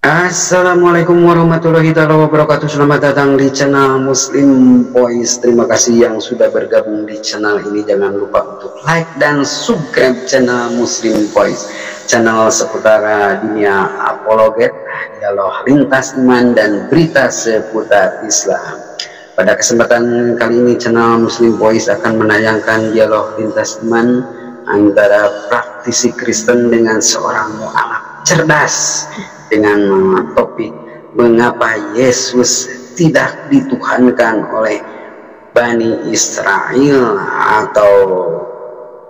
Assalamualaikum warahmatullahi wabarakatuh. Selamat datang di channel Muslim Boys. Terima kasih yang sudah bergabung di channel ini. Jangan lupa untuk like dan subscribe channel Muslim Boys, channel seputar dunia apologet, dialog lintas iman dan berita seputar Islam. Pada kesempatan kali ini channel Muslim Boys akan menayangkan dialog lintas iman antara praktisi Kristen dengan seorang mualaf cerdas dengan topik mengapa Yesus tidak dituhankan oleh Bani Israel atau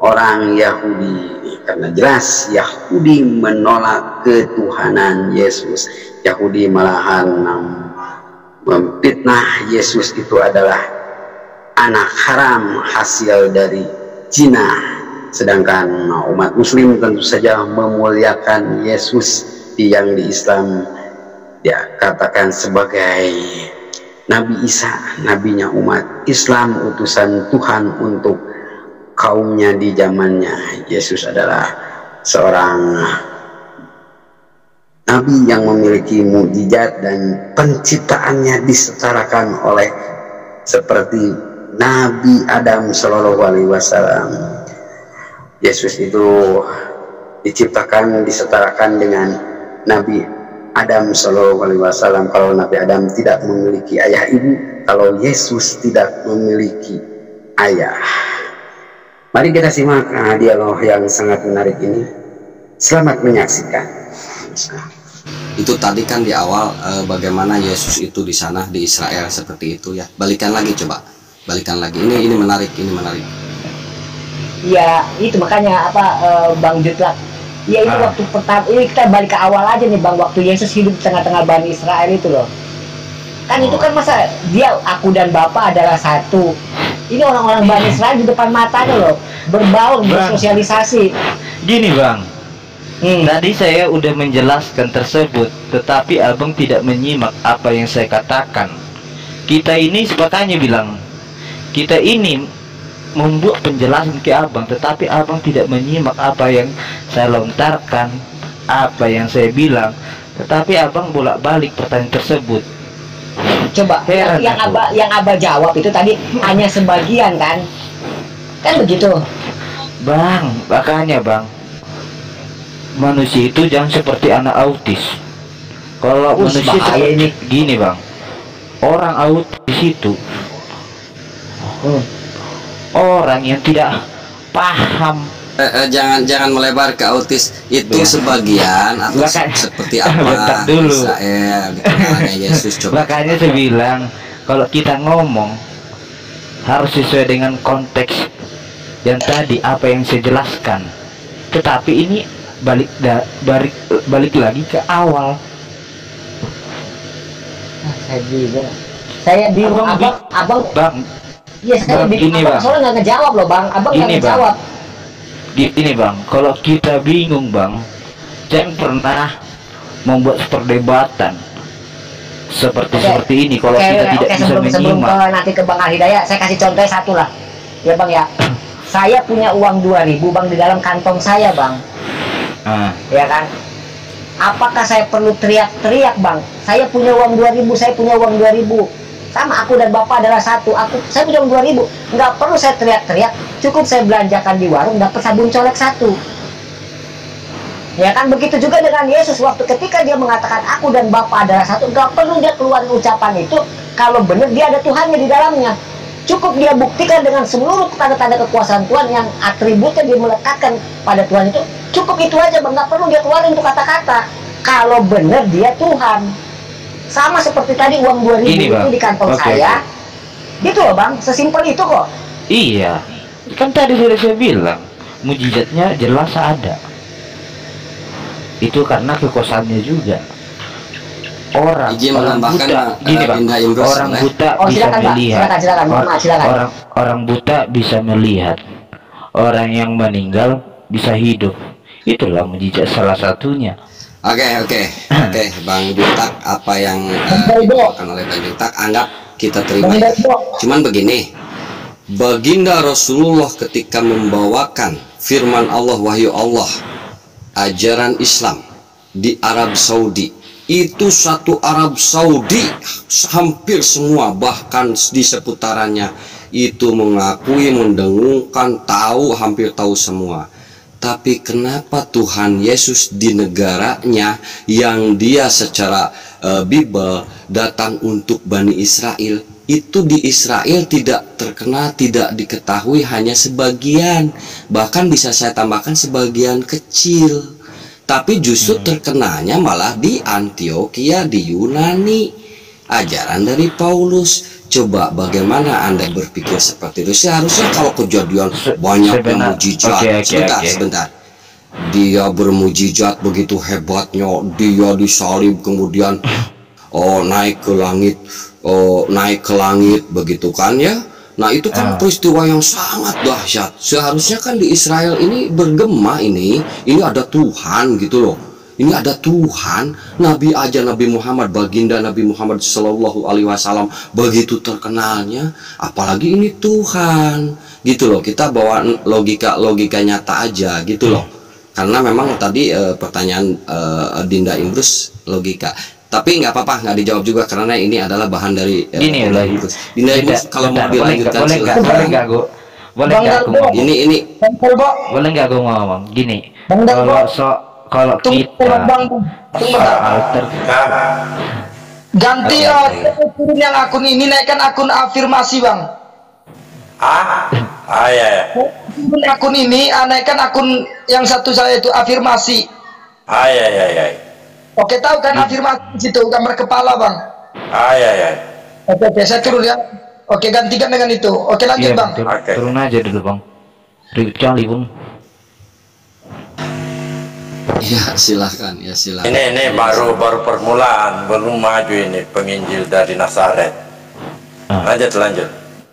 orang Yahudi, karena jelas Yahudi menolak ketuhanan Yesus. Yahudi malahan memfitnah Yesus itu adalah anak haram hasil dari zina, sedangkan umat muslim tentu saja memuliakan Yesus yang di Islam dia katakan sebagai Nabi Isa, nabinya umat Islam, utusan Tuhan untuk kaumnya di zamannya. Yesus adalah seorang nabi yang memiliki mukjizat dan penciptaannya disetarakan oleh seperti Nabi Adam Shallallahu Alaihi Wasallam. Yesus itu diciptakan disetarakan dengan Nabi Adam Shallallahu Alaihi Wasallam. Kalau Nabi Adam tidak memiliki ayah ibu, kalau Yesus tidak memiliki ayah. Mari kita simak dialog yang sangat menarik ini. Selamat menyaksikan. Itu tadi kan di awal bagaimana Yesus itu di sana di Israel seperti itu ya. Balikan lagi, coba balikan lagi. Ini menarik, ini menarik. Ya itu makanya Bang Jutlak. Ya itu waktu pertama, ini kita balik ke awal aja nih Bang, waktu Yesus hidup di tengah-tengah Bani Israel itu loh. Kan itu kan masa dia aku dan Bapa adalah satu. Ini orang-orang Bani Israel di depan matanya loh, berbaur, bersosialisasi. Gini Bang, tadi saya udah menjelaskan tersebut, tetapi Abang tidak menyimak apa yang saya katakan. Kita ini makanya bilang, kita ini membuat penjelasan ke Abang, tetapi Abang tidak menyimak apa yang saya lontarkan, apa yang saya bilang, tetapi Abang bolak-balik pertanyaan tersebut. Coba yang Abah jawab itu tadi hanya sebagian kan begitu Bang. Makanya Bang, manusia itu jangan seperti anak autis. Kalau manusia ini gini Bang, orang autis itu orang yang tidak paham. Jangan melebar ke autis itu ya. Sebagian atau seperti apa dulu. Israel Yesus. Coba. Makanya saya bilang kalau kita ngomong harus sesuai dengan konteks yang tadi apa yang saya jelaskan. Tetapi ini balik lagi ke awal. Saya bingung abang Bang. Iya, saya bingung Abang soalnya nggak ngejawab loh Bang. Abang nggak ngejawab. Gini Bang, kalau kita bingung Bang, jangan pernah membuat perdebatan seperti ini. Kalau kita tidak bisa menyimak. Sebelum nanti ke Bang Al-Hidayah, saya kasih contoh satu lah ya Bang ya. Saya punya uang 2.000 Bang di dalam kantong saya Bang. Ya kan, apakah saya perlu teriak-teriak Bang? Saya punya uang 2.000, saya punya uang 2.000. Sama, aku dan Bapak adalah satu. Saya punya uang 2.000, nggak perlu saya teriak-teriak, cukup saya belanjakan di warung dapat sabun colek 1. Ya kan, begitu juga dengan Yesus waktu ketika dia mengatakan aku dan Bapak adalah satu, nggak perlu dia keluarin ucapan itu kalau benar dia ada Tuhannya di dalamnya. Cukup dia buktikan dengan seluruh tanda-tanda kekuasaan Tuhan yang atributnya dia melekatkan pada Tuhan itu. Cukup itu aja Bang, nggak perlu dia keluarin untuk kata-kata kalau benar dia Tuhan. Sama seperti tadi uang 2.000 itu di kantong saya. Gitu loh Bang, sesimpel itu kok. Iya, kan tadi sudah saya bilang mujizatnya jelas ada. Itu karena kekuasaannya juga. Orang buta, gini Bang, orang buta bisa melihat. Orang buta bisa melihat. Orang yang meninggal bisa hidup. Itulah mujizat salah satunya. Oke, Bang Jutak, apa yang dibawakan oleh Bang Jutak anggap kita terima. Cuman begini, Baginda Rasulullah ketika membawakan firman Allah, wahyu Allah, ajaran Islam di Arab Saudi, itu satu Arab Saudi hampir semua, bahkan di seputarannya itu mengakui, mendengungkan, tahu, hampir tahu semua. Tapi kenapa Tuhan Yesus di negaranya yang dia secara Bible datang untuk Bani Israel, itu di Israel tidak terkenal, tidak diketahui, hanya sebagian, bahkan bisa saya tambahkan sebagian kecil. Tapi justru terkenalnya malah di Antioquia, di Yunani, ajaran dari Paulus. Coba bagaimana Anda berpikir seperti itu? Seharusnya kalau kejadian banyak mujizat, sebentar. Dia bermujizat begitu hebatnya, dia disalib kemudian naik ke langit begitu kan ya. Nah itu kan peristiwa yang sangat dahsyat. Seharusnya kan di Israel ini bergema, ini ada Tuhan gitu loh. Ini ada Tuhan. Nabi aja, Nabi Muhammad, baginda Nabi Muhammad Shallallahu Alaihi Wasallam begitu terkenalnya, apalagi ini Tuhan gitu loh. Kita bawa logika nyata aja gitu loh. Karena memang tadi pertanyaan Dinda Imbrus logika. Tapi nggak apa-apa, nggak dijawab juga karena ini adalah bahan dari Dinda Imbrus. Dinda Imbrus kalau mau dilanjutkan silakan. Boleh nggak gue? Boleh nggak gue ngomong? Ini. Boleh nggak gue ngomong? Gini. Kalau kita ganti turun yang akun ini, naikkan akun afirmasi bang. Ya. Turun akun ini, naikkan akun yang satu saya itu afirmasi. Ya. Oke, tahu kan afirmasi itu gambar kepala bang. Ya. Oke, saya turun ya. Oke, gantikan dengan itu. Oke, lanjut bang. Turun aja dulu bang. Ribet kali bang. Ya silahkan, ya silahkan. Ini baru permulaan, belum maju ini penginjil dari Nazaret. Lanjut.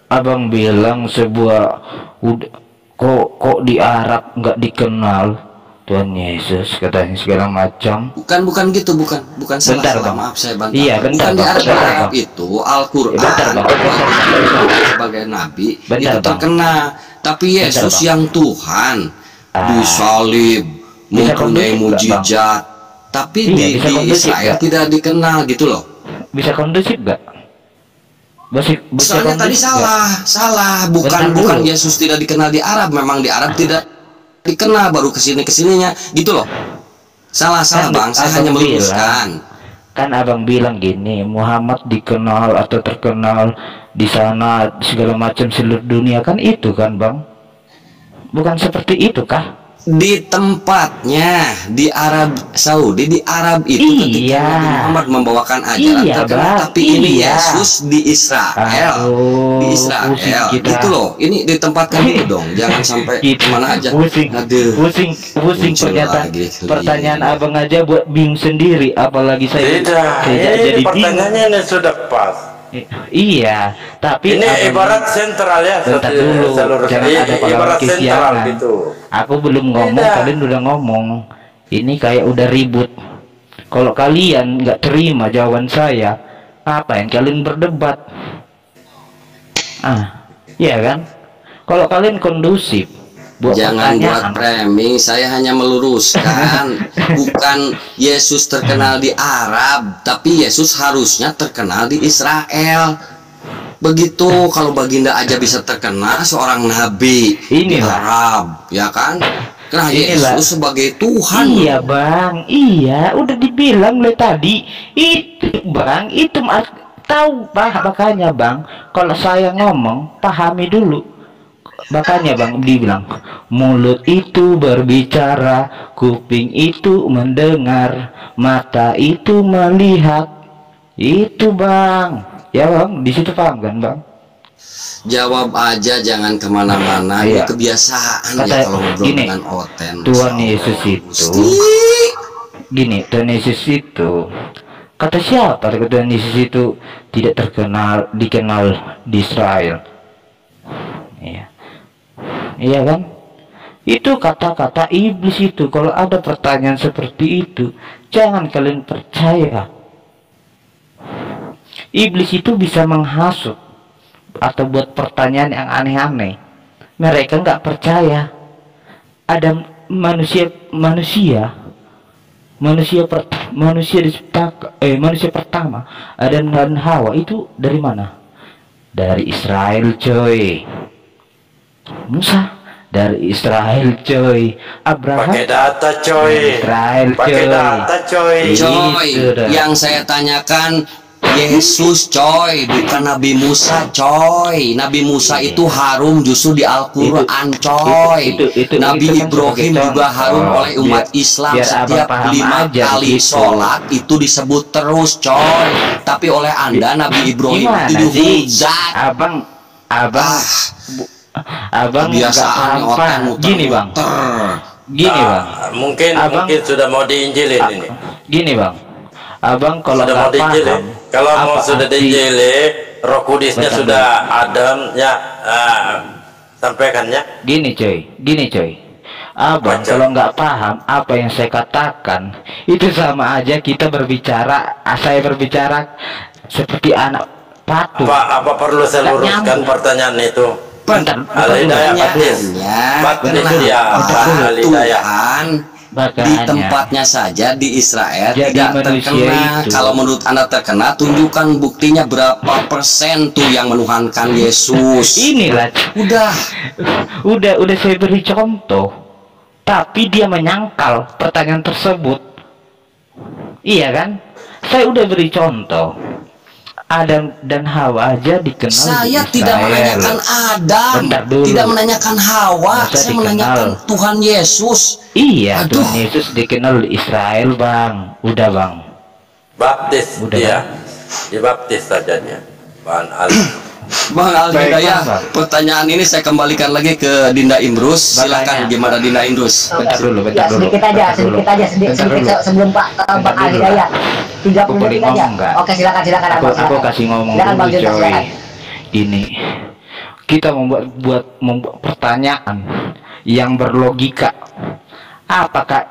Abang bilang sebuah kok di Arab nggak dikenal Tuhan Yesus, katanya segala macam. Bukan gitu, bukan salah. Maaf saya bantah. Iya, bentar, bukan di Arab itu Al-Qur'an sebagai nabi itu terkena, tapi Yesus yang Tuhan disalib, mempunyai mujizat, tapi di Israel tidak dikenal gitu loh. Bisa kondusif gak? Soalnya tadi salah. Bukan Yesus tidak dikenal di Arab, memang di Arab tidak dikenal, baru kesininya gitu loh. Salah bang, saya hanya meluruskan. Kan abang bilang gini, Muhammad dikenal atau terkenal di sana segala macam seluruh dunia, kan itu kan bang? Bukan seperti itu kah? Di tempatnya di Arab Saudi, di Arab itu ketika Nabi Muhammad membawakan ajaran terkenal, tapi ini Yesus di Israel, gitu loh. Ini ditempatkan itu dong, jangan sampai kemana aja. Pusing pertanyaan abang aja buat bingung sendiri, apalagi saya tidak jadi pertanyaannya ini sudah pas. Iya, tapi ini ibarat sentral ya. Bentar dulu, jangan ada ibarat sentral gitu. Aku belum ngomong, kalian udah ngomong. Ini kayak udah ribut. Kalau kalian nggak terima jawaban saya, ngapain kalian berdebat? Iya kan? Kalau kalian kondusif, jangan buat framing, saya hanya meluruskan. Bukan Yesus terkenal di Arab, tapi Yesus harusnya terkenal di Israel. Begitu. Kalau baginda aja bisa terkenal seorang nabi di Arab, ya kan? Karena Yesus sebagai Tuhan. Iya bang, iya udah dibilang oleh tadi itu bang, itu tahu makanya bang, kalau saya ngomong pahami dulu. Makanya bang dibilang mulut itu berbicara, kuping itu mendengar, mata itu melihat. Itu bang, ya bang, di situ paham kan bang? Jawab aja, jangan kemana-mana. Ini kebiasaan ya kalau ngobrol dengan Oten. Tuhan Yesus itu gini, Tuhan Yesus itu kata siapa? Tuhan Yesus itu tidak dikenal di Israel. Iya kan? Itu kata-kata iblis itu. Kalau ada pertanyaan seperti itu, jangan kalian percaya. Iblis itu bisa menghasut atau buat pertanyaan yang aneh-aneh. Mereka nggak percaya ada manusia manusia pertama Adam dan Hawa itu dari mana? Dari Israel, coy. Musa dari Israel, coy. Abraham pakai data, coy. Israel, Pakai data, coy. Coy, yang saya tanyakan Yesus, coy, bukan Nabi Musa, coy. Nabi Musa itu harum justru di Al-Quran, coy. Nabi Ibrahim juga harum oleh umat Islam. Setiap 5 kali sholat itu disebut terus, coy. Tapi oleh Anda Nabi Ibrahim itu dihujat. Abang biasaan orang gini bang, mungkin sudah mau diinjilin ini. Gini bang, abang kalau sudah mau diinjilin, kalau mau sudah diinjilin, Roh Kudusnya sudah Adam ya, sampaikannya. Gini coy, abang kalau nggak paham apa yang saya katakan, itu sama aja kita berbicara, saya berbicara seperti anak patung. Apa perlu saya luruskan pertanyaan itu? Tuhan di tempatnya saja di Israel tidak terkena. Kalau menurut Anda terkena, tunjukkan buktinya berapa persen tuh yang menuhankan Yesus. Inilah udah saya beri contoh, tapi dia menyangkal pertanyaan tersebut. Iya kan? Saya udah beri contoh. Adam dan Hawa aja dikenal. Saya tidak menanyakan Adam, tidak menanyakan Hawa, saya menanyakan Tuhan Yesus. Iya, Tuhan Yesus dikenal di Israel, bang. Udah bang. Baptis udah, dia, dibaptis saja dia. Bang Al-Hidayah, pertanyaan ini saya kembalikan lagi ke Dinda Imrus. Silakan, gimana Dinda Imrus? Bentar dulu. Sedikit aja sebelum Bang Al-Hidayah. 30 menit aja. Oke, silakan. Aku kasih ngomong dulu, coy. Ini kita membuat pertanyaan yang berlogika. Apakah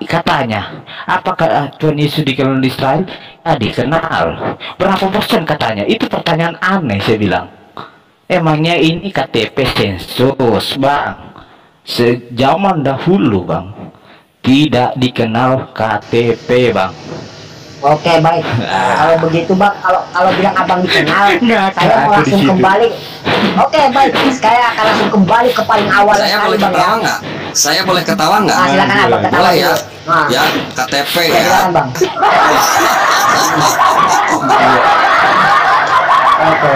Tuhan Yesus dikenal di Israel? Dikenal. Berapa persen katanya? Itu pertanyaan aneh, saya bilang. Emangnya ini KTP sensus, bang? Sejaman dahulu, bang, tidak dikenal KTP, bang. Oke, baik. Kalau begitu, bang, kalau bilang abang dikenal, saya mau langsung kembali. Oke, baik. Saya akan langsung kembali ke paling awal. Saya boleh ketawa nggak? Saya boleh ketawa nggak? Silakan abang ketawa ya. Ya, KTP ya. Silakan, bang. Oke.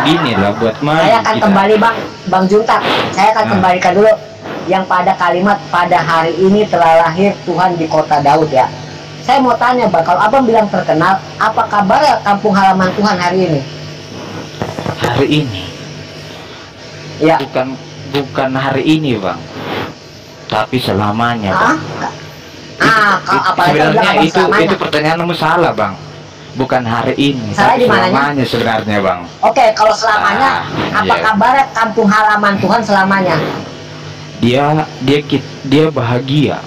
Gini lah buat saya akan kembali, bang Juntak. Saya akan kembalikan dulu yang pada kalimat pada hari ini telah lahir Tuhan di kota Daud ya. Saya mau tanya, bang, kalau abang bilang terkenal, apa kabar ya kampung halaman Tuhan hari ini? Hari ini? Ya. Bukan hari ini, bang, tapi selamanya, bang. Sebenarnya itu pertanyaanmu salah, bang. Bukan hari ini, salah tapi selamanya sebenarnya, bang. Oke, kalau selamanya, apa kabar kampung halaman Tuhan selamanya? Dia bahagia.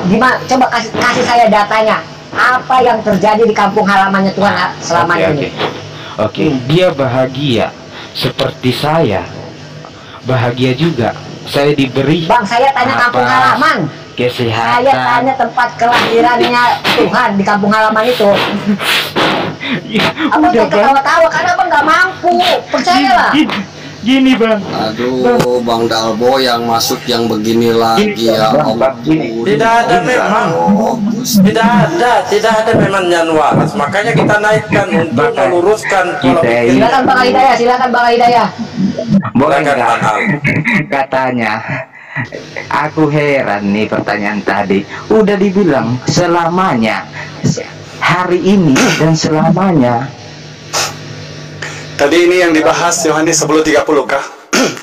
Gimana? Coba kasih saya datanya. Apa yang terjadi di kampung halamannya Tuhan selamanya ini? Oke. Dia bahagia seperti saya. Bahagia juga. Saya diberi. Bang, saya tanya kampung halaman. Kesehatan. Saya tanya tempat kelahirannya Tuhan di kampung halaman itu. Abang jangan ketawa-tawa karena abang nggak mampu. Percayalah. Gini, bang. Aduh, Bang Dalbo yang masuk yang begini lagi ya Allah. Tidak ada memang. Tidak ada memang yang waras. Makanya kita naikkan untuk meluruskan pola pikir. Silakan Bang Hidayah. Boleh nggak? Katanya. Aku heran nih pertanyaan tadi. Udah dibilang selamanya, hari ini dan selamanya. Tadi ini yang dibahas Yohanes 10:30 kah?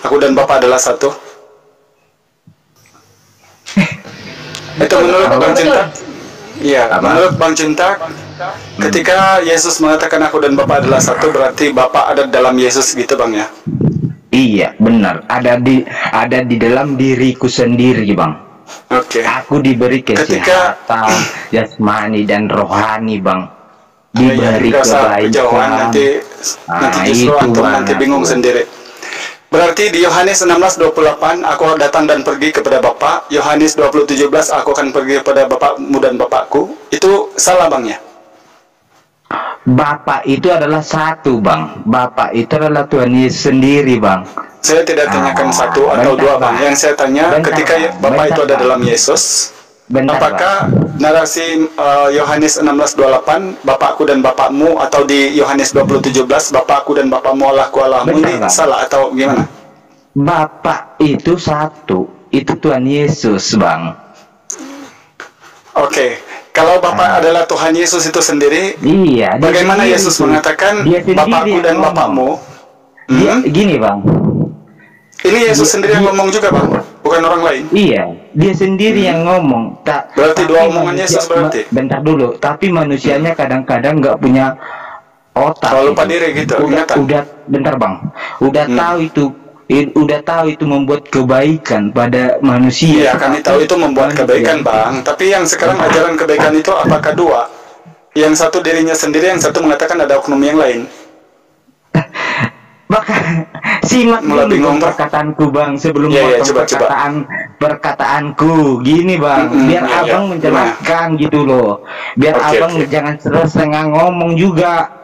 Aku dan Bapak adalah satu. Itu menurut Bang Cintak? Iya, menurut Bang Cintak, ketika Yesus mengatakan aku dan Bapak adalah satu, berarti Bapak ada dalam Yesus gitu, Bang ya? Iya, benar. Ada di dalam diriku sendiri, bang. Oke. Aku diberi kesehatan jasmani dan rohani, bang. Diberi kebaikan. Nanti justru antum nanti bingung sendiri. Berarti di Yohanes 16:28 aku datang dan pergi kepada Bapa. Yohanes 20:17 aku akan pergi kepada Bapakmu dan Bapakku. Itu salah Bang ya? Bapak itu adalah satu Bang. Bapak itu adalah Tuhan Yesus sendiri Bang. Saya tidak tanyakan satu atau dua Bang. Yang saya tanya ketika Bapak itu ada dalam Yesus, apakah narasi Yohanes 16:28 Bapakku dan Bapakmu, atau di Yohanes 20:17 Bapakku dan Bapakmu Allahku Allahmu, ini salah atau gimana? Bapak itu satu, itu Tuhan Yesus Bang. Oke, kalau Bapak adalah Tuhan Yesus itu sendiri, iya, bagaimana Yesus mengatakan Bapakku dan Bapakmu? Gini Bang, ini Yesus sendiri yang ngomong juga Bang, bukan orang lain. iya, dia sendiri yang ngomong. Berarti dua omongan Yesus berarti. Bentar dulu, tapi manusianya kadang-kadang nggak punya otak. Kalau lupa diri gitu, ingatan. Udah, bentar Bang, udah tahu itu membuat kebaikan pada manusia. Iya, kami tahu itu membuat kebaikan Bang. Tapi yang sekarang ajaran kebaikan itu apakah dua? Yang satu dirinya sendiri, yang satu mengatakan ada oknum yang lain. Bahkan simak dulu perkataanku Bang sebelum potong perkataanku gini Bang, biar abang menjelaskan gitu loh, biar abang jangan setengah ngomong juga.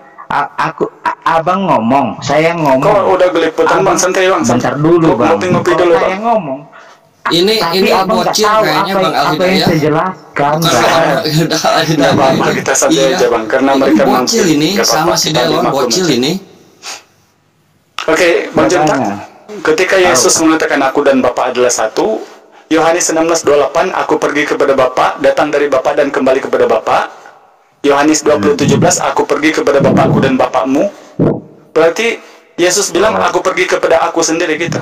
Abang ngomong, saya ngomong. Kok udah geliputan Bang, santai Bang. Bentar dulu Bang, ngopi dulu Bang. Saya ngomong. Ini bocil kayaknya Bang Alvin ya. Saya jelaskan. Kita saja aja Bang, karena mereka bocil ini sama si Delon, bocil ini. Oke, Bang Juntak, ketika Yesus mengatakan aku dan Bapa adalah satu, Yohanes 16:28 aku pergi kepada Bapa, datang dari Bapa dan kembali kepada Bapa. Yohanes 20:17 aku pergi kepada Bapakku dan Bapakmu. Berarti Yesus bilang aku pergi kepada aku sendiri gitu.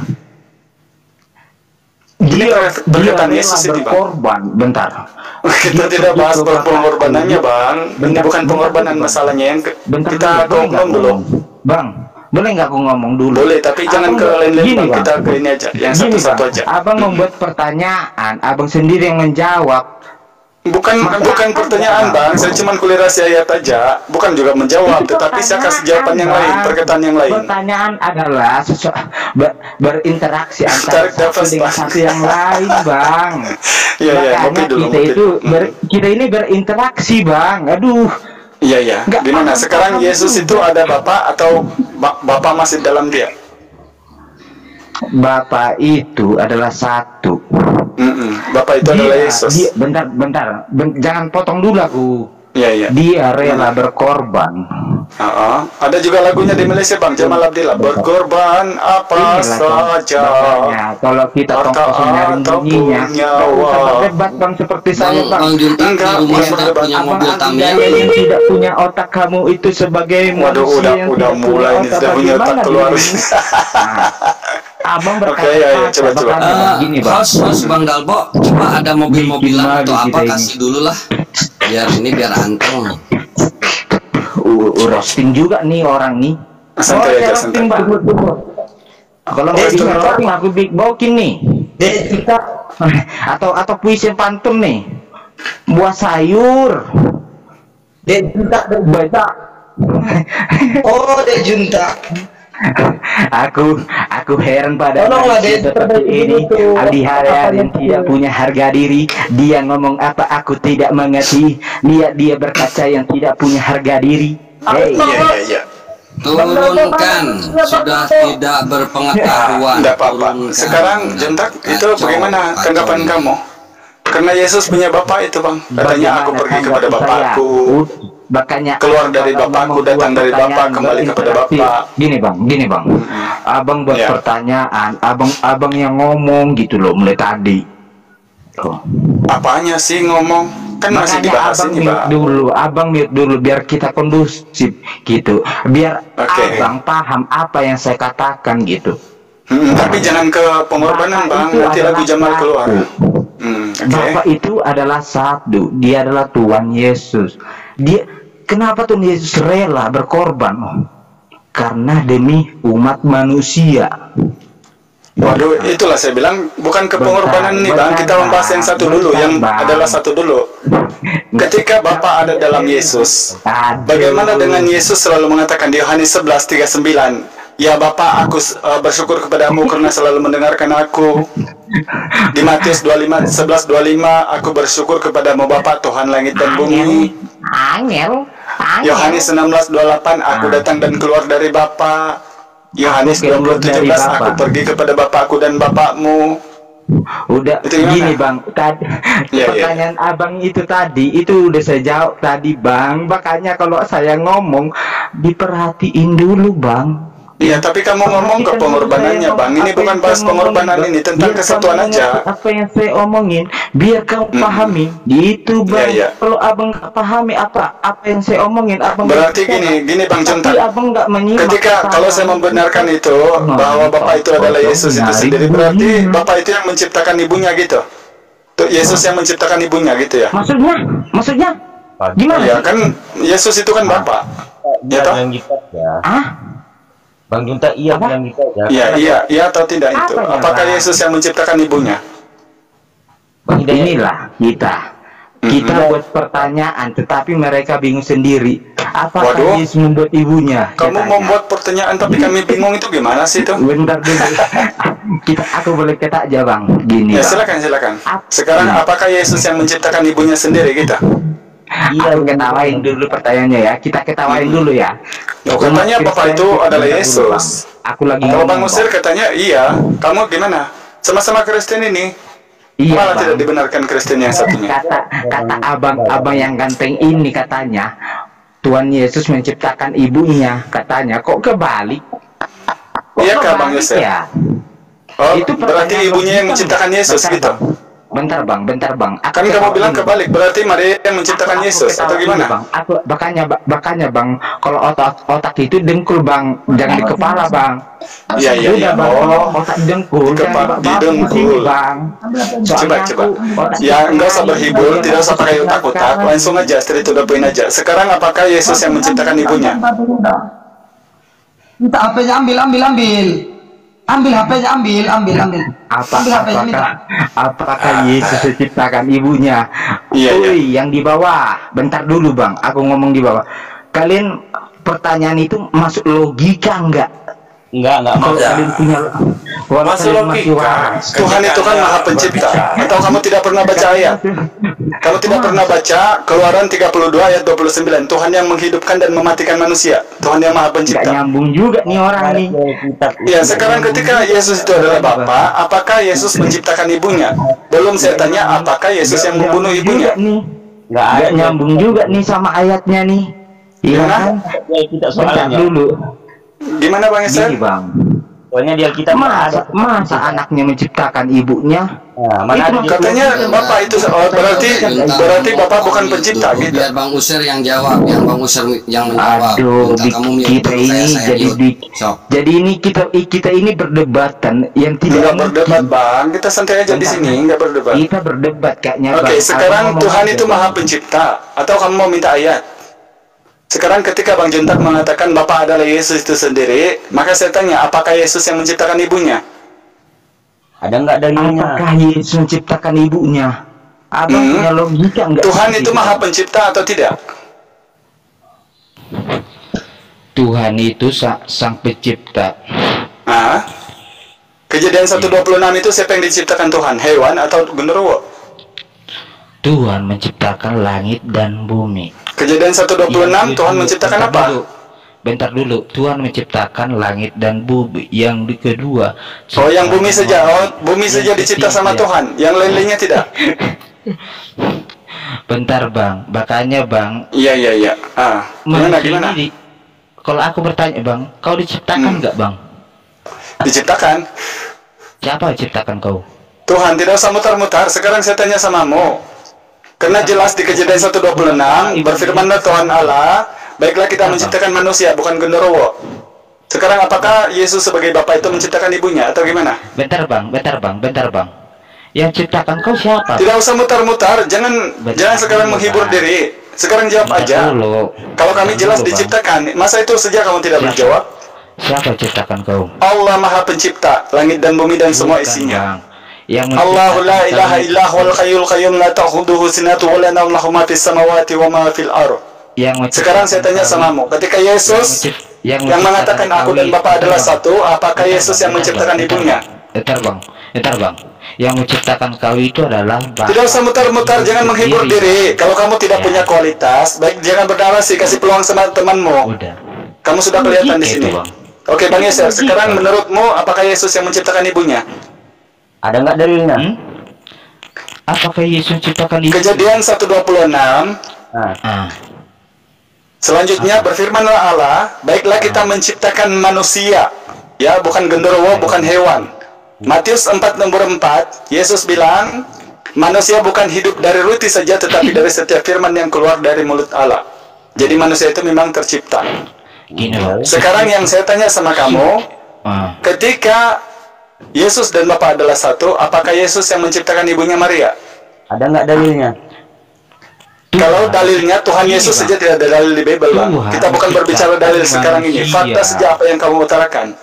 Ini perkataan Yesus ini Bang. Bentar. Kita tidak bahas pengorbanannya Bang. Ini bukan pengorbanan masalahnya, yang kita ngomong dulu. Bang, boleh nggak aku ngomong dulu? Boleh, tapi jangan ke lain-lain Bang. Kita ke ini aja, yang satu-satu aja. Abang membuat pertanyaan, abang sendiri yang menjawab. Bukan pertanyaan Bang, saya cuma kulinerasi ayat aja, bukan juga menjawab, tetapi saya kasih jawaban yang lain, perkataan yang lain. Pertanyaan adalah berinteraksi antara satu dengan satu yang lain Bang. Iya, ngopi dulu. Kita ini berinteraksi Bang, aduh. Iya. Gimana? Sekarang Yesus itu ada Bapa atau Bapa masih dalam dia? Bapa itu adalah satu. Bapak itu adalah Yesus. Bentar, jangan potong dulu aku. Iya. Dia rela berkorban. Ada juga lagunya di Malaysia Bang, Jamal Abdillah, berkorban apa saja. Kalau kita tongkos nyari bunyinya, debat Bang seperti saya Bang. Bang Juntak di rumah sudah punya mobil Tamiya. Yang tidak punya otak kamu itu sebagai manusia yang udah mulai ini sudah punya otak keluar. Abang berkata, coba. Gini Bang. Host Bang Dalbo, coba ada mobil-mobilan atau apa kasih dulu lah. Biar anteng. Roasting juga nih orang nih. Santai aja, santai. Kalau nggak bisa roasting aku big bokin nih. Atau puisi pantun nih. Buah sayur. Dek Juntak baca. Oh, Dek Juntak. Aku heran pada manusia seperti ini. Aldi Haryadi yang tidak punya harga diri. Dia ngomong apa aku tidak mengerti. Lihat dia berkaca yang tidak punya harga diri. Iya. Turunkan, sudah tidak berpengetahuan. Tidak apa-apa. Sekarang Juntak, itu bagaimana tanggapan kamu? Karena Yesus punya Bapa itu Bang. Katanya aku pergi kepada Bapakku. Keluar dari Bapakku, datang dari Bapak, kembali kepada Bapak. Gini bang, abang buat pertanyaan, abang yang ngomong gitu loh mulai tadi. Apanya sih ngomong? Kan masih dibahas ini Bang. Abang mute dulu biar kita kondusif gitu, biar abang paham apa yang saya katakan gitu. Tapi jangan ke pengorbanan Bang, nanti lagu Jamal keluar. Bapak itu adalah satu, dia adalah Tuhan Yesus. Kenapa Tuhan Yesus rela berkorban? Karena demi umat manusia. Waduh, itulah saya bilang bukan ke pengorbanan nih Bang. Kita membahas yang satu dulu, yang adalah satu dulu. Ketika Bapa ada dalam Yesus, bagaimana dengan Yesus selalu mengatakan di Yohanes 11:39, ya Bapa, aku bersyukur kepadamu karena selalu mendengarkan aku. Di Matius 11:25, aku bersyukur kepadamu Bapa, Tuhan langit dan bumi. Angel. Yohanes 16:28, aku datang dan keluar dari Bapa. Yohanes 20:17, aku pergi kepada Bapakku dan Bapakmu. Udah gini Bang, tadi pertanyaan abang itu tadi itu udah saya jawab tadi Bang. Makanya kalau saya ngomong diperhatiin dulu Bang. Iya, tapi kamu ngomong ke pengorbanannya Bang. Ini bukan bahas pengorbanan, ini tentang kesatuan aja. Apa yang saya omongin biar kamu pahami gitu Bang. Kalau abang nggak pahami apa yang saya omongin, abang berarti gini Bang Juntak. Ketika kalau saya membenarkan itu bahwa Bapak itu adalah Yesus itu sendiri, berarti Bapak itu yang menciptakan ibunya gitu. Tuh Yesus yang menciptakan ibunya gitu ya. Maksudnya gimana? Ya kan Yesus itu kan Bapak. Ya toh? Bang Junta, iya yang gitu ya. Iya atau tidak itu? Apakah Yesus yang menciptakan ibunya? Inilah kita buat pertanyaan, tetapi mereka bingung sendiri. Apakah Yesus membuat ibunya? Kamu membuat pertanyaan, tapi kami bingung itu gimana sih itu? Bentar dulu. Aku boleh kata aja Bang. Gini. Ya silakan. Sekarang apakah Yesus yang menciptakan ibunya sendiri kita? Aku ketawain dulu pertanyaannya ya. Kita ketawain dulu ya. Katanya Bapak itu adalah Yesus. Aku lagi ngomong. Bang Usir katanya iya. Kamu gimana? Sama-sama Kristen ini. Iya, malah tidak dibenarkan Kristen yang satunya. Kata abang yang ganteng ini katanya Tuhan Yesus menciptakan ibunya katanya. Kok kebalik? Iya kah Bang Yosef? Ya? Oh, itu berarti ibunya yang menciptakan Yesus gitu. Bentar bang. Kan kamu bilang kebalik, berarti Maria yang menciptakan Yesus atau gimana? Bang. Makanya bang, kalau otak itu dengkul bang, jangan di kepala bang. Iya. Otak dengkul, di dengkul bang. Coba. Ya enggak usah berhibur, tidak usah pakai otak-otak, langsung aja straight to the point aja. Sekarang apakah Yesus yang menciptakan ibunya? Minta HP-nya ambil HP-nya ambil. Apakah Yesus menciptakan ibunya? Iya. Yang di bawah. Bentar dulu bang, aku ngomong di bawah. Kalian pertanyaan itu masuk logika enggak? Enggak kalau kalian punya masuk logika. Tuhan itu kan Maha Pencipta. Atau kamu tidak pernah baca ayat? Kamu tidak pernah baca Keluaran 32 ayat 29. Tuhan yang menghidupkan dan mematikan manusia. Tuhan yang Maha Pencipta. Gak nyambung juga nih orang nih. Ya, sekarang ketika Yesus itu adalah Bapa, apakah Yesus menciptakan ibunya? Belum saya tanya apakah Yesus yang membunuh ibunya? Gak nyambung juga nih sama ayatnya nih. Iya kan? Bentar dulu. Gimana Bang Yesel? Gini Bang, soalnya di Alkitab masa anaknya menciptakan ibunya? Katanya Bapak itu berarti Bapak bukan pencipta gitu. Biar Bang Usir yang jawab, yang menjawab. Aduh, kita ini jadi ini kita ini berdebatan yang tidak berdebat Bang. Kita santai aja di sini, nggak berdebat. Kita berdebat kayaknya. Oke, sekarang Tuhan itu Maha Pencipta atau kamu mau minta ayat? Sekarang ketika Bang Juntak mengatakan Bapak adalah Yesus itu sendiri, maka saya tanya, apakah Yesus yang menciptakan ibunya? Ada nggak dalilnya? Apakah Yesus menciptakan ibunya? Abang punya logika nggak? Tuhan itu Maha Pencipta atau tidak? Tuhan itu sang pencipta. Kejadian 1:26 itu siapa yang diciptakan Tuhan? Hewan atau genderuwo? Tuhan menciptakan langit dan bumi. Kejadian 1:26 Tuhan menciptakan apa? Bentar dulu. Tuhan menciptakan langit dan bumi. Yang kedua. Yang bumi saja. Bumi saja dicipta sama Tuhan. Yang lain-lainnya tidak. Bentar Bang. Makanya Bang. Iya. Gimana? Kalau aku bertanya Bang, kau diciptakan nggak Bang? Diciptakan. Siapa ciptakan kau? Tuhan, tidak usah mutar-mutar. Sekarang saya tanya samamu. Karena jelas di Kejadian 1:26 berfirmanlah Tuhan Allah, baiklah kita menciptakan manusia, bukan genderuwo. Sekarang apakah Yesus sebagai Bapa itu menciptakan ibunya atau gimana? Bentar bang. Yang ciptakan kau siapa? Tidak usah mutar-mutar, jangan sekarang menghibur diri. Sekarang jawab aja. Kalau kami jelas diciptakan, masa itu sejak kamu tidak berjawab? Siapa ciptakan kau? Allah Maha Pencipta, langit dan bumi dan semua isinya. Allahu la ilaha illa huwal hayyul qayyum la ta'khudhuhu sinatun wa la nawm lahu ma fis samawati wa ma fil ardh. Sekarang saya tanya samamu, ketika Yesus yang mengatakan aku dan Bapa adalah satu, apakah Yesus yang menciptakan ibunya? Entar bang, yang menciptakan kau itu adalah Bapa. Tidak usah mutar-mutar, jangan menghibur diri. Kalau kamu tidak punya kualitas, baik jangan bernarasi, kasih peluang sama temanmu. Udah. Kamu sudah kelihatan di sini. Oke Bang Yeser, sekarang menurutmu apakah Yesus yang menciptakan ibunya? Ada nggak dalilnya? Apakah Yesus menciptakan ibunya? Kejadian 1:26. Selanjutnya berfirmanlah Allah, baiklah kita menciptakan manusia, ya bukan genderuwo, bukan hewan. Matius 4:4, Yesus bilang, manusia bukan hidup dari roti saja, tetapi dari setiap firman yang keluar dari mulut Allah. Jadi manusia itu memang tercipta. Sekarang yang saya tanya sama kamu, ketika Yesus dan Bapa adalah satu, apakah Yesus yang menciptakan ibunya Maria? Ada nggak dalilnya? Kalau dalilnya Tuhan Yesus saja tidak ada dalil di Bible, Bang. Kita bukan berbicara dalil sekarang ini. Fakta saja apa yang kamu utarakan.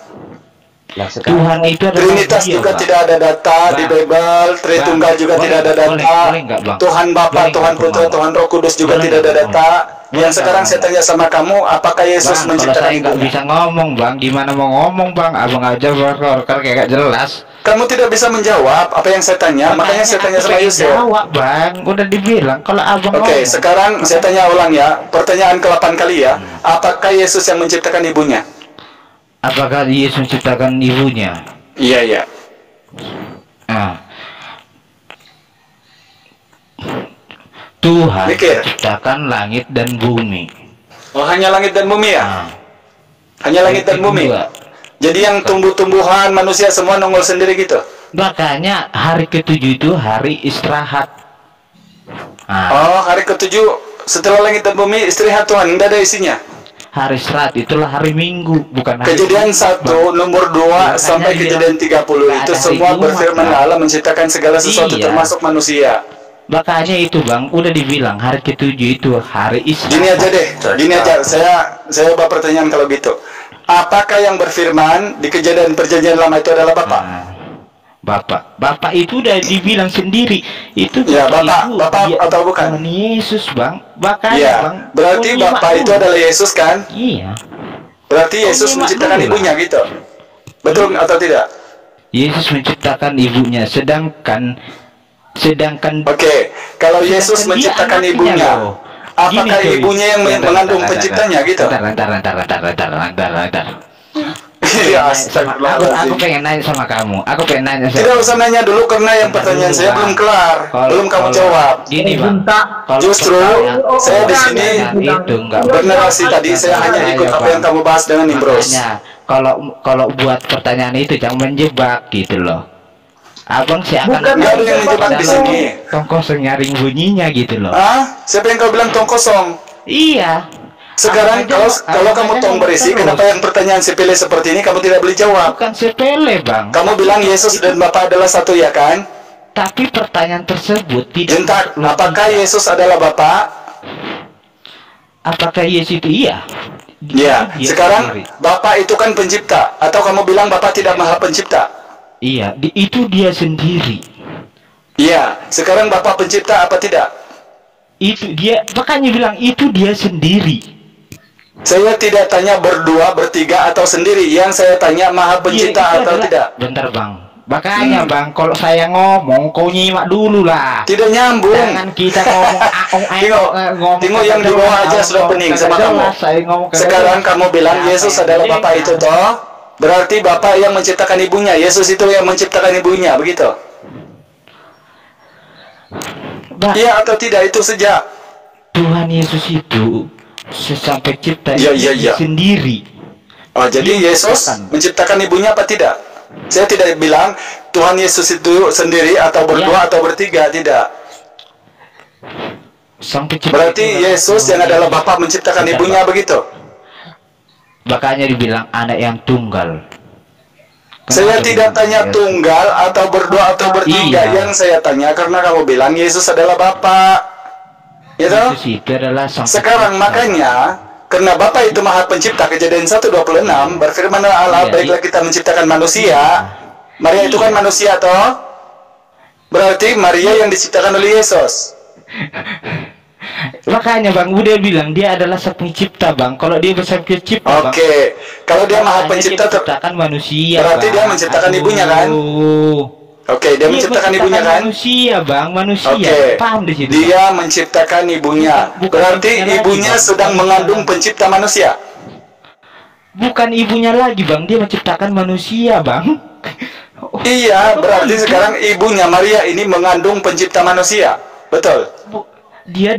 Tuhan itu adalah Trinitas juga tidak ada data di Bible. Tritunggal juga tidak ada data. Tuhan Bapa, Tuhan Putra, Tuhan Roh Kudus juga tidak ada data. Yang sekarang saya tanya sama kamu, apakah Yesus menciptakan ibunya? Nggak bisa ngomong, Bang. Gimana mau ngomong, Bang? Abang aja berkor kayak gak jelas. Kamu tidak bisa menjawab apa yang saya tanya, makanya saya tanya sama Yusuf. Jawab, Bang. Udah dibilang kalau abang. Oke, sekarang saya tanya ulang ya. Pertanyaan ke-8 kali ya. Apakah Yesus yang menciptakan ibunya? Apakah Yesus menciptakan ibunya? Iya, iya. Tuhan menciptakan langit dan bumi. Oh, hanya langit dan bumi ya? Hanya langit dan bumi. Jadi yang tumbuh-tumbuhan manusia semua nongol sendiri gitu. Makanya hari ke-7 itu hari istirahat. Oh, hari ke-7 setelah langit dan bumi istirahat Tuhan, tidak ada isinya. Hari istirahat itulah hari Minggu, bukan hari Kejadian 1 nomor 2 sampai kejadian 30 itu semua berfirman Allah menciptakan segala sesuatu termasuk manusia. Makanya itu Bang, udah dibilang hari ke-7 itu hari istirahat. Gini aja deh, gini aja. Saya ubah pertanyaan kalau gitu. Apakah yang berfirman di kejadian perjanjian lama itu adalah Bapak? Bapak itu udah dibilang sendiri. Itu ya Bapak atau bukan? Yesus Bang. Makanya ya, Bang. Berarti Bapak itu adalah Yesus kan? Iya. Berarti Yesus menciptakan ibunya gitu. Betul atau tidak? Yesus menciptakan ibunya, sedangkan Oke, kalau Yesus menciptakan ibunya, apakah ibunya yang mengandung penciptanya gitu? Bentar. Aku pengen nanya sama kamu. Tidak usah nanya dulu karena yang pertanyaan saya belum kelar, belum kamu jawab. Gini Bang, justru saya di sini bernarasi tadi, saya hanya ikut apa yang kamu bahas dengan Nimbrus. Kalau buat pertanyaan itu jangan menjebak gitu loh. Abang sih akan nggak ada yang menjebak di sini. Tong kosong nyaring bunyinya gitu loh. Siapa yang kau bilang tong kosong? Iya. Sekarang kalau kamu tong berisi, kenapa yang pertanyaan sepele seperti ini kamu tidak boleh jawab? Bukan sepele Bang. Kamu bilang Yesus dan Bapa adalah satu ya kan? Tapi pertanyaan tersebut tidak. Bentar, apakah Yesus adalah Bapa? Apakah Yesus itu iya? Ya, sekarang Bapa itu kan pencipta. Atau kamu bilang Bapa tidak maha pencipta? Iya, itu dia sendiri. Iya, sekarang Bapa pencipta apa tidak? Itu dia, makanya bilang itu dia sendiri. Saya tidak tanya berdua, bertiga, atau sendiri. Yang saya tanya maha pencipta atau tidak. Bentar Bang, makanya Bang, kalau saya ngomong, kau nyimak dulu lah. Tidak nyambung. Jangan kita ngomong. Tengok yang di bawah aja sudah pening sama kamu. Sekarang kamu bilang Yesus adalah Bapa itu toh. Berarti Bapa yang menciptakan ibunya, Yesus itu yang menciptakan ibunya, begitu? Iya atau tidak, itu sejak Tuhan Yesus itu sampai cipta sendiri. Oh, jadi Yesus menciptakan ibunya apa tidak? Saya tidak bilang Tuhan Yesus itu sendiri atau berdua atau bertiga, tidak. Berarti Yesus yang adalah Bapa menciptakan ibunya, begitu? Makanya dibilang anak yang tunggal. Saya tidak tanya tunggal atau berdua atau bertiga. Yang saya tanya karena kamu bilang Yesus adalah Bapa. Gitu? Sekarang makanya karena Bapa itu Maha Pencipta, Kejadian 1:26 berfirman Allah, baiklah kita menciptakan manusia. Maria itu kan manusia toh? Berarti Maria yang diciptakan oleh Yesus. Makanya Bang Udah bilang dia adalah sang pencipta Bang. Kalau dia sang pencipta Oke, kalau dia maha pencipta menciptakan manusia. Berarti dia menciptakan ibunya kan? Oke, dia menciptakan ibunya kan? Manusia Bang, manusia. Oke. Paham di situ. Dia menciptakan ibunya. Berarti ibunya sedang mengandung pencipta manusia. Bukan ibunya lagi Bang, dia menciptakan manusia Bang. Iya, berarti sekarang ibunya Maria ini mengandung pencipta manusia. Betul. Dia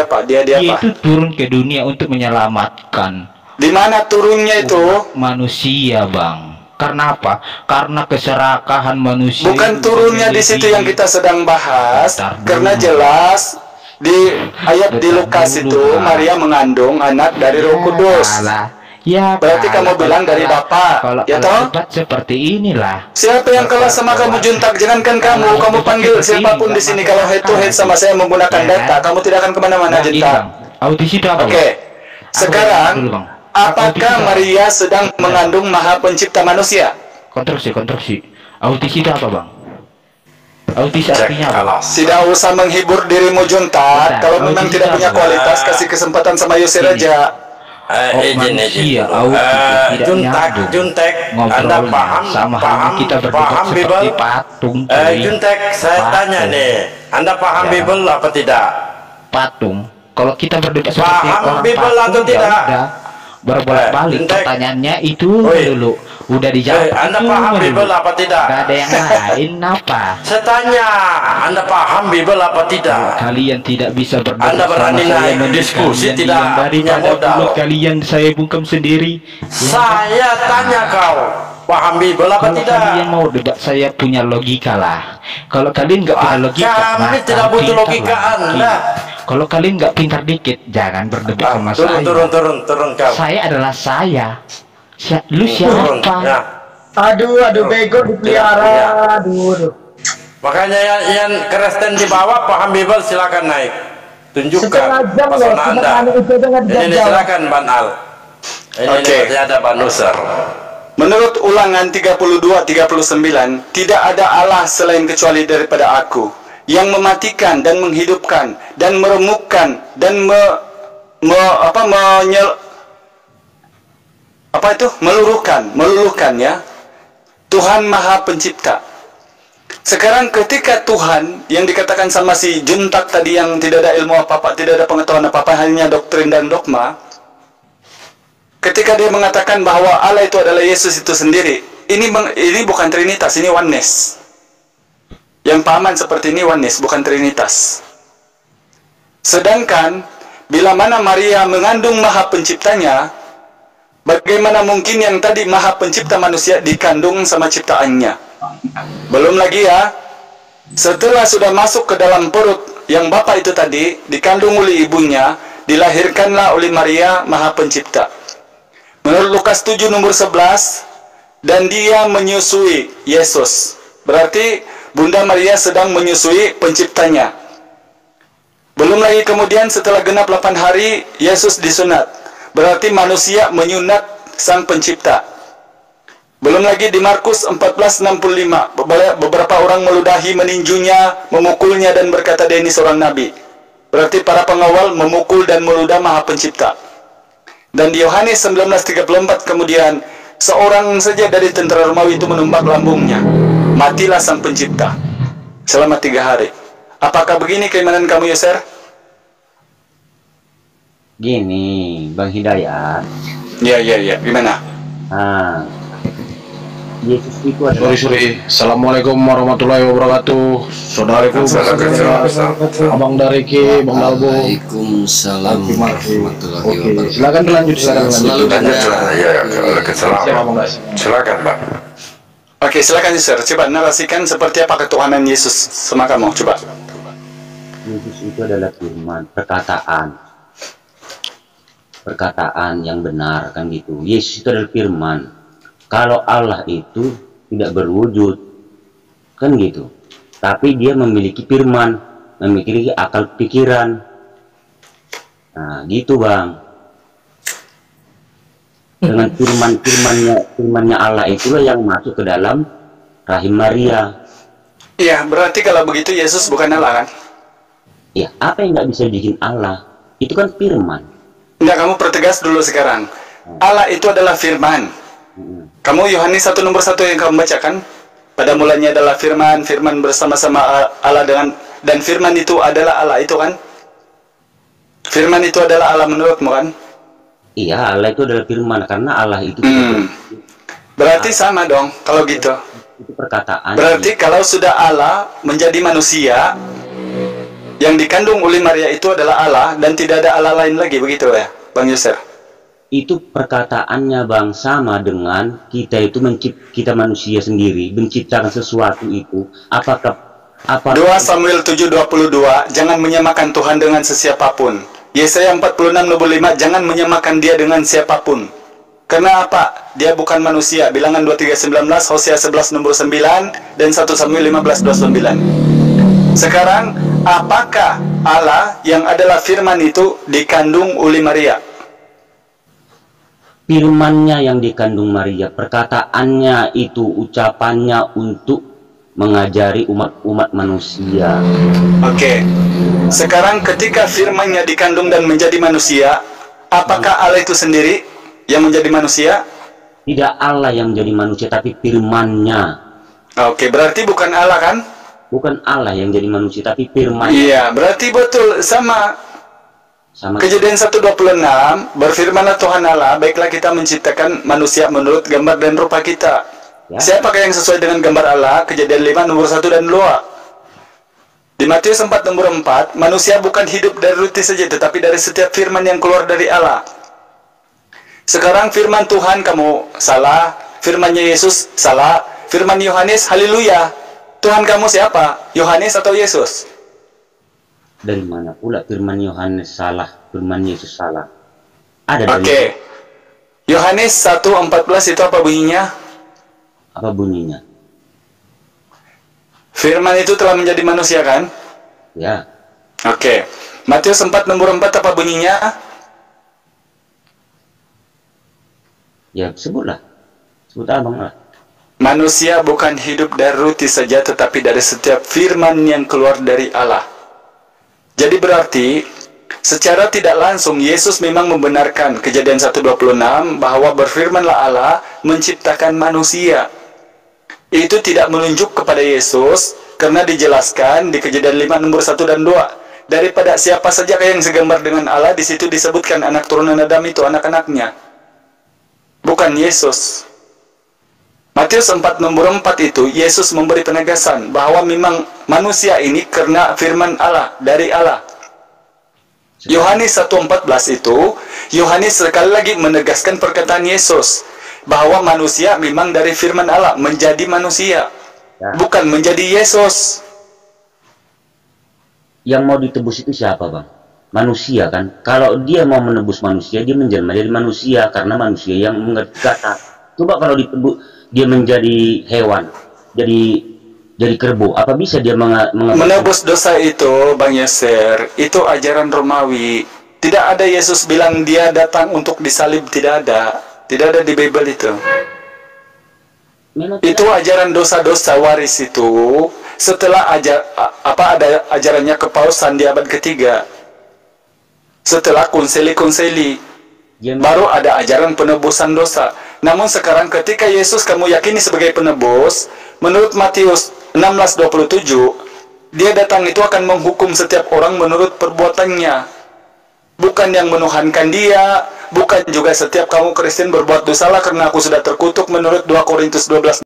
Pak. Dia itu turun ke dunia untuk menyelamatkan. Di mana turunnya itu? Manusia Bang. Karena apa? Karena keserakahan manusia. Bukan turunnya di situ yang kita sedang bahas. Karena jelas di ayat di Lukas itu Maria mengandung anak dari Roh Kudus. Ya, berarti kamu bilang dari Bapa, ya toh? Seperti inilah. Siapa yang kalah sama kamu Juntak? Jangankan kamu panggil siapapun di sini. Kalau head to head sama saya menggunakan data, kamu tidak akan kemana-mana Juntak. Oke. Sekarang, apakah Maria sedang mengandung Maha Pencipta manusia? Kontroversi. Autis itu apa Bang? Autis artinya apa? Tidak usah menghibur dirimu Juntak. Kalau memang tidak punya kualitas, kasih kesempatan sama Yosir aja. Juntek, Anda paham Bible? Juntek, saya tanya nih, Anda paham Bible apa tidak? Patung. Kalau kita berdebat seperti paham Bible atau tidak? Berbolak-balik pertanyaannya itu dulu. Udah dijawab. Anda paham Bible apa tidak? Gak ada yang lain apa? Saya tanya, Anda paham Bible apa tidak? Kalian tidak bisa berdebat. Anda berani naik diskusi tidak punya modal. Kalian saya bungkam sendiri. Saya tanya kau, paham Bible apa kalau tidak? Kalian mau debat, saya punya logika lah. Kalau kalian nggak punya logika, kami tidak butuh logika Anda. Kalau kalian nggak pintar dikit, jangan berdebat sama saya. Turun kau. Saya adalah saya. Lu siapa? Ya. Aduh bego dipelihara. Aduh. Makanya yang Kristen di bawah paham Bible silakan naik. Tunjukkan pesona Anda. Ini silakan Ban Al. Ini masih ada Ban Nusar. Menurut Ulangan 32:39, tidak ada Allah selain kecuali daripada Aku, yang mematikan dan menghidupkan dan meremukkan dan meluluhkan ya. Tuhan Maha Pencipta. Sekarang ketika Tuhan yang dikatakan sama si Juntak tadi yang tidak ada ilmu apa-apa, tidak ada pengetahuan apa-apa, hanya doktrin dan dogma, ketika dia mengatakan bahwa Allah itu adalah Yesus itu sendiri, ini bukan Trinitas, ini oneness. Yang pahaman seperti ini oneness, bukan Trinitas. Sedangkan bila mana Maria mengandung Maha Penciptanya, bagaimana mungkin yang tadi Maha Pencipta manusia dikandung sama ciptaannya? Belum lagi ya, setelah sudah masuk ke dalam perut yang Bapa itu tadi, dikandung oleh ibunya, dilahirkanlah oleh Maria Maha Pencipta. Menurut Lukas 7 nomor 11, dan dia menyusui Yesus. Berarti Bunda Maria sedang menyusui penciptanya. Belum lagi kemudian setelah genap 8 hari, Yesus disunat. Berarti manusia menyunat sang pencipta. Belum lagi di Markus 14:65, beberapa orang meludahi, meninjunya, memukulnya dan berkata dia ini seorang nabi. Berarti para pengawal memukul dan meludah Maha Pencipta. Dan di Yohanes 19:34 kemudian, seorang saja dari tentara Romawi itu menembak lambungnya. Matilah sang pencipta selama 3 hari. Apakah begini keimanan kamu, Yoser? Gini, Bang Hidayat. Ya. Gimana? Yesus itu adalah... Sorry. Assalamualaikum warahmatullahi wabarakatuh. Saudaraku, Abang Dariki, Bang Dalbo. Waalaikumsalam warahmatullahi wabarakatuh. Silakan lanjut. Silakan Pak. Oke, silakan Yoser. Coba narasikan seperti apa ketuhanan Yesus sama kamu. Coba. Yesus itu adalah firman, perkataan yang benar, kan gitu. Yesus itu adalah firman. Kalau Allah itu tidak berwujud, kan gitu. Tapi dia memiliki firman, memiliki akal pikiran. Nah, gitu Bang. Dengan firmannya Allah itulah yang masuk ke dalam rahim Maria. Iya, berarti kalau begitu Yesus bukan Allah kan? Ya, apa yang nggak bisa bikin Allah? Itu kan firman. Enggak, kamu pertegas dulu sekarang. Allah itu adalah firman. Kamu Yohanes 1 nomor 1 yang kamu bacakan, pada mulanya adalah firman, firman bersama-sama Allah dan firman itu adalah Allah, itu kan? Firman itu adalah Allah menurutmu kan? Iya, Allah itu adalah firman, karena Allah itu berarti sama dong kalau gitu. Itu perkataan. Berarti kalau sudah Allah menjadi manusia, yang dikandung oleh Maria itu adalah Allah dan tidak ada Allah lain lagi, begitu ya Bang Yusir? Itu perkataannya Bang, sama dengan kita itu kita manusia sendiri menciptakan sesuatu itu. Apakah 2 Samuel 7:22, jangan menyamakan Tuhan dengan sesiapapun. Yesaya 46 nomor 5, jangan menyamakan dia dengan siapapun. Karena apa? Dia bukan manusia. Bilangan 23:19, Hosea 11 nomor 9, dan 1 Samuel 15:29. Sekarang, apakah Allah yang adalah firman itu dikandung oleh Maria? Firmannya yang dikandung Maria, perkataannya itu, ucapannya untuk mengajari umat manusia. Oke. Sekarang ketika firmannya dikandung dan menjadi manusia, apakah Allah itu sendiri yang menjadi manusia? Tidak Allah yang menjadi manusia, tapi firmannya. Oke, berarti bukan Allah kan? Bukan Allah yang jadi manusia, tapi firman. Iya, berarti betul sama. Kejadian 1:26, berfirmanlah Tuhan Allah, baiklah kita menciptakan manusia menurut gambar dan rupa kita. Ya. Siapakah yang sesuai dengan gambar Allah? Kejadian 5 nomor 1 dan 2. Di Matius 4 nomor 4, manusia bukan hidup dari roti saja, tetapi dari setiap firman yang keluar dari Allah. Sekarang firman Tuhan kamu salah, firmannya Yesus salah, firman Yohanes haleluya. Tuhan kamu siapa? Yohanes atau Yesus? Dari mana pula firman Yohanes salah, firman Yesus salah? Ada dari Oke. Yohanes 1:14 itu apa bunyinya? Apa bunyinya? Firman itu telah menjadi manusia kan? Ya. Oke. Matius 4 nomor 4 apa bunyinya? Ya, sebutlah. Sebut abang lah. Manusia bukan hidup dari roti saja, tetapi dari setiap firman yang keluar dari Allah. Jadi berarti, secara tidak langsung Yesus memang membenarkan Kejadian 1:26 bahwa berfirmanlah Allah menciptakan manusia. Itu tidak menunjuk kepada Yesus, karena dijelaskan di Kejadian 5 nomor 1 dan 2. Daripada siapa saja yang segambar dengan Allah, di situ disebutkan anak turunan Adam itu anak-anaknya. Bukan Yesus. Matius 4 nomor 4 itu, Yesus memberi penegasan bahwa memang manusia ini karena firman Allah, dari Allah. Yohanes 1:14 itu, Yohanes sekali lagi menegaskan perkataan Yesus, bahwa manusia memang dari firman Allah, menjadi manusia, bukan menjadi Yesus. Yang mau ditebus itu siapa Bang? Manusia kan? Kalau dia mau menebus manusia, dia menjelma jadi manusia, karena manusia yang mengerti kata. Coba kalau ditebus dia menjadi hewan, jadi kerbau, apa bisa dia menebus dosa itu, Bang Yeser? Itu ajaran Romawi. Tidak ada Yesus bilang dia datang untuk disalib, tidak ada di Bible itu. Itu ajaran dosa-dosa waris itu setelah ada ajarannya kepausan di abad ketiga. Setelah konsili baru ada ajaran penebusan dosa. Namun sekarang ketika Yesus kamu yakini sebagai penebus, menurut Matius 16:27, dia datang itu akan menghukum setiap orang menurut perbuatannya. Bukan yang menuhankan dia, bukan juga setiap kamu Kristen berbuat dosalah karena aku sudah terkutuk menurut 2 Korintus 12.